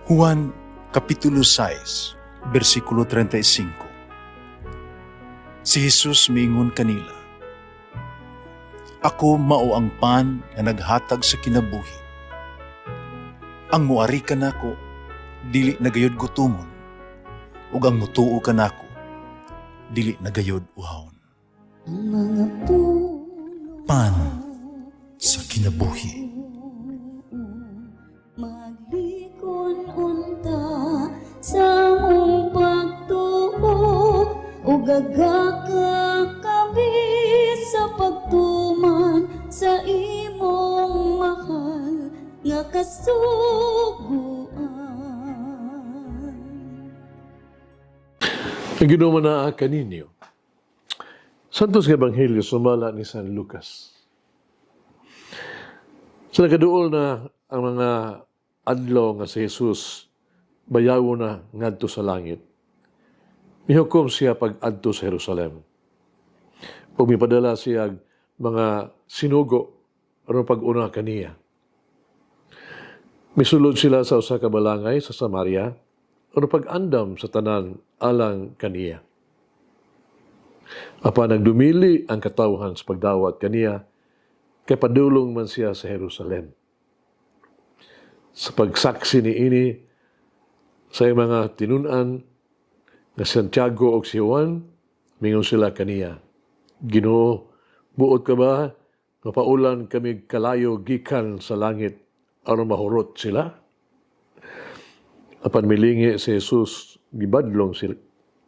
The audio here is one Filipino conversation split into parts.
Juan Kapitulo 6, versikulo 35. Si Jesus miingon kanila, "Ako mao ang pan nga naghatag sa kinabuhi. Ang muari kanako dili nagayod gutomon, ug ang mutuo kanako dili nagayod uhawon." Ang mga puno Pan sa kinabuhi. maglikon unta sa mong pagtuo ug gagaka kami sa pagtuman sa imong mahal nga kasuguan. Ang ginumanaa kaninyo. Santos nga Ebanghelyo sumala ni San Lucas. Sa nakaduol na ang mga adlaw nga si Jesus bayawo na ngadto sa langit. Mihukom siya pag-adto sa Jerusalem. Ug mipadala siya mga sinugo aron pag-una kaniya. Misulod sila sa usa ka balangay sa Samaria aron pag-andam sa tanan alang kaniya. Apan nagdumili ang katawhan sa pagdawat kaniya, kay padulong man siya sa Jerusalem. Sa pagsaksi ni ini, sa mga tinunan nga Santiago o si Juan, mingon sila kaniya, "Ginoo, buot ka ba? Mapaulan kami kalayo gikan sa langit aron mahurot sila?" Apan milingi si Jesus, gibadlong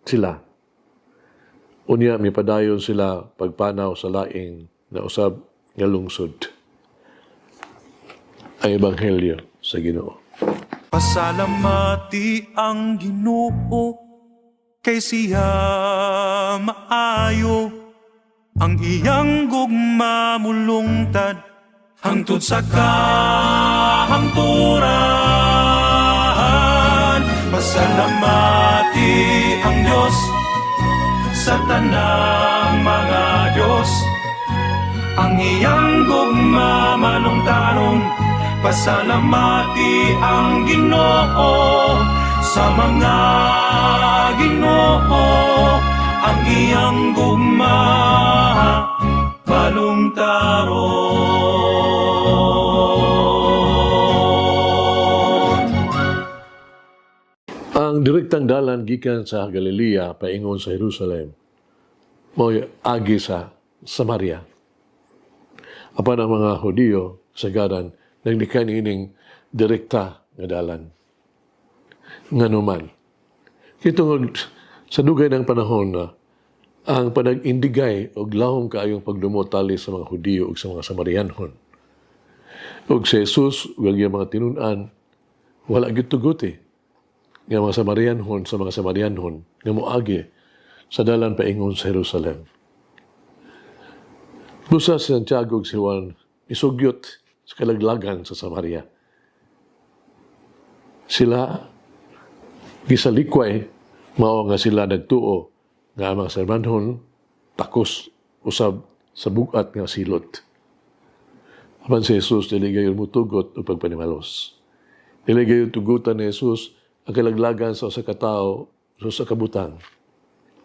sila. Unya, mipadayon sila pagpanaw sa laing na usab nga lungsod. Ang Ebanghelyo sa Ginoo. Pasalamati ang Ginoo kay siya maayo, ang iyang gugma mulungtad hangtod sa kahangturan. Pasalamati ang Diyos sa tanang mga Diyos, ang iyang gugma malungtaron. Pasalamati ang Ginoo sa mga Ginoo, ang iyang gugma malungtaron. Ang direktang dalan gikan sa Galilea paingon sa Jerusalem mao agi sa Samaria. Apan ang mga Hudiyo sagaran naglikhan ining direkta nga dalan. Nganuman, kitungod sa dugay ng panahon na ang panag-indigay o lahom kaayong pagdumotali sa mga Hudiyo o sa mga Samarianhon. O si Jesus, ug ang mga tinunan, wala gituguti nga mga Samarianhon sa mga Samarianhon nga moagi sa dalan paingon sa Jerusalem. Busa si Santiago ug si Juan isugyot sa kalaglagan sa Samaria. Sila gisalikway mao nga sila nagtuo nga ang mga Samarianhon takos usab sa bugat nga silot. Apan si Jesus dili gayon mutugot o pagpanimalos. Dili gayon tugutan ni Jesus ang kalaglagan sa usa ka tawo sa usa ka butang.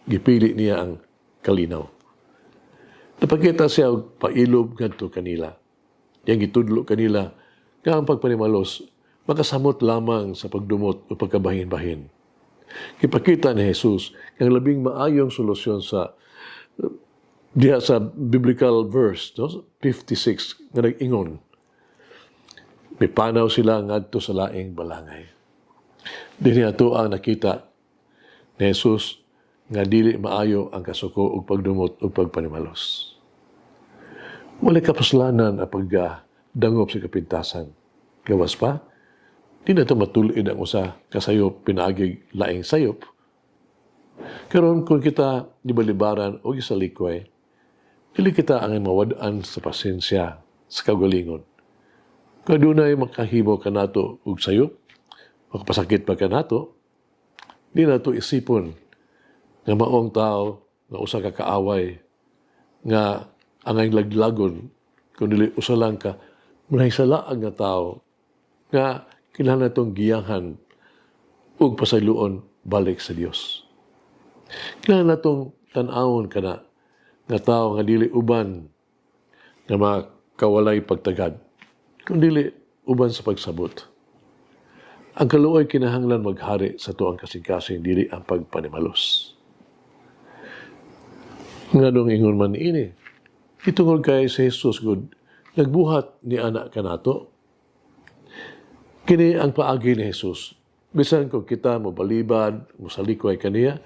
Gipili niya ang kalinaw. Napakita siya og pailob ngadto kanila. Yang gitudlo kanila nga ang pagpanimalos makasamot lamang sa pagdumot o pagkabahin-bahin. Kipakita ni Jesus ang labing maayong solusyon sa diha sa biblical verse, no? 56 nga nag-ingon. May panaw sila ngadto sa laing balangay. Dinhi ato ang nakita ni Jesus nga dili maayo ang kasuko ug pagdumot ug pagpanimalos. Walay kapuslanan ang pagdangop sa kapintasan. Gawas pa, di na ito matulid ang usa kasayop pinaagig laing sayop. Karon kung kita libalibaran o gisalikway, dili kita ang mawad-an sa pasensya sa kagalingon. Kung dunay makahimo ka nato og sayop, makapasakit pa ka nato, di na ito isipon nga maong tao nga usa ka kaaway nga angay laglagon kung dili usa lang ka mahisalaang nga tao nga kinahanglan itong giyahan ug pasayloon balik sa Dios. Kailangan natong tan-awon kana nga tao nga dili uban nga makawalay pagtagad, kung dili uban sa pagsabot. Ang kaluoy kinahanglan maghari sa tuang kasing-kasing dili ang pagpanimalos. Nganong ingon man ini, itungod kay si Jesus good, nagbuhat ni anak kanato. Kini ang paagi ni Jesus. Bisan kung kita mo balibad, mo salikoy kaniya,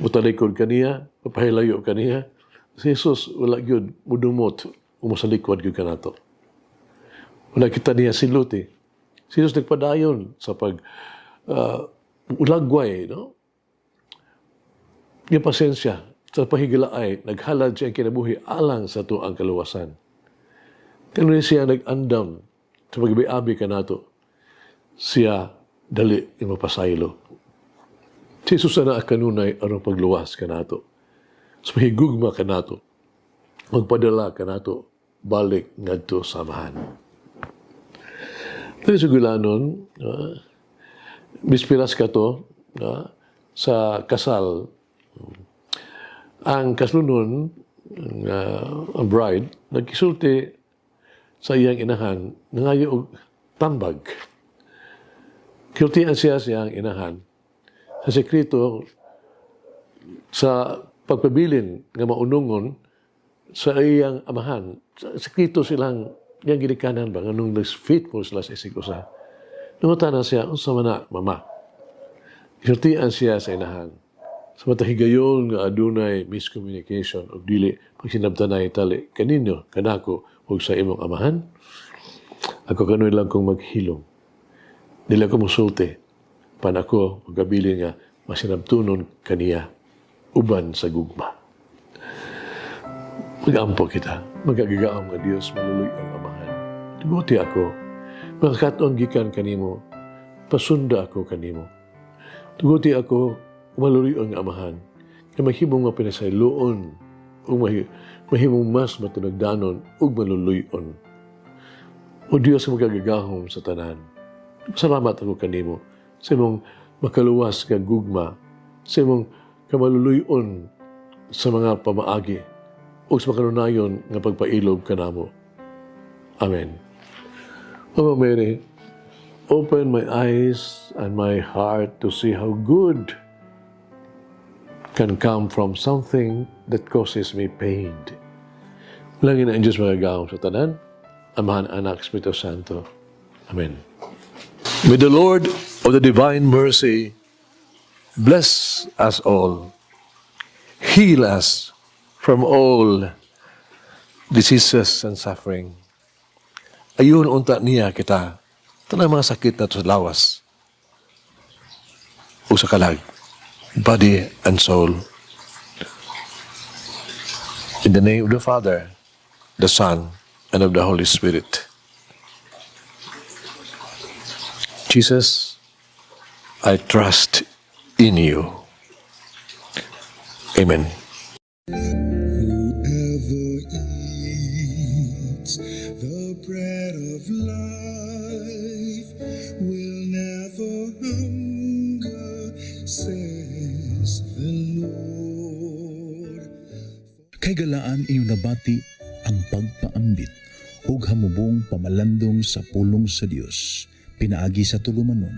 mo talikod kaniya, mapahilayo kaniya, si Jesus wala gyud mudumot o mo salikod gyud kanato. Wala kita niya siluti. Si Jesus nagpadayon sa ulagway, no? Yung pasensya sa pahigilaay, naghalad siya ang kinabuhi alang sa tuang kaluwasan. Kano siya nag-andam sa pagbiabi ka nato, siya dali yung mapasaylo. Si Jesus na kanunay arong pagluwas ka nato. Sa pahigugma ka nato, magpadala ka nato, balik ngadto samahan. Pero sa gulanon, bispiras ka to, sa kasal, ang kaslunon, ang bride, nagkisulti sa iyang inahan, nangayo og tambag. Kiltian siya siyang inahan. Sa sekreto, sa pagpabilin nga maunungon sa iyang amahan, sa sekreto silang yang ginikanan ba, nung faithful sila sa isig usa. Nungutanan siya, unsa man na, mama. Kiltian siya sa inahan. Sa matahigayon nga adunay miscommunication o dili pag sinabtanay tali kaninyo, kanako, o sa imong amahan, ako kanoy lang kong maghilom. Dili ako musulti. Pan ako, magabilin nga, masinabtunon kaniya, uban sa gugma. Mag-ampo kita, magagagaam nga Diyos, maluloy ang amahan. Tuguti ako, makakataon gikan kanimo, pasunda ako kanimo. Tuguti ako, maluloy ang amahan, na mahimong nga pinasayloon, o mahimong mas matunagdanon, o maluluyon. O Diyos, magagagahom sa tanan. Salamat ako kanimo, sa imong makaluwas nga gugma, sa imong kamaluluyon sa mga pamaagi, o sa makanunayon nga pagpailob ka namo. Amen. Mama Mary, open my eyes and my heart to see how good can come from something that causes me pain. Langin na ang Diyos magagawang sa tanan, Amahan, Anak, Espiritu Santo. Amen. May the Lord of the divine mercy bless us all, heal us from all diseases and suffering. Ayun unta niya kita, tanang mga sakit na sa lawas o sa kalag, body and soul. In the name of the Father, the Son, and of the Holy Spirit. Jesus, I trust in you. Amen. Whoever eats the bread of life will never hunger, says the Lord. Kay galaan inyong nabati ang pagpaambit ug hamubong pamalandong sa pulong sa Dios pinaagi sa tulumanon.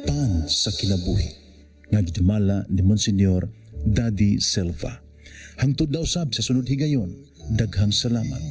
Pan sa kinabuhi nga gidumala ni Monsignor Daddy Silva. Hangtod daw sab sa sunod higayon, daghang salamat.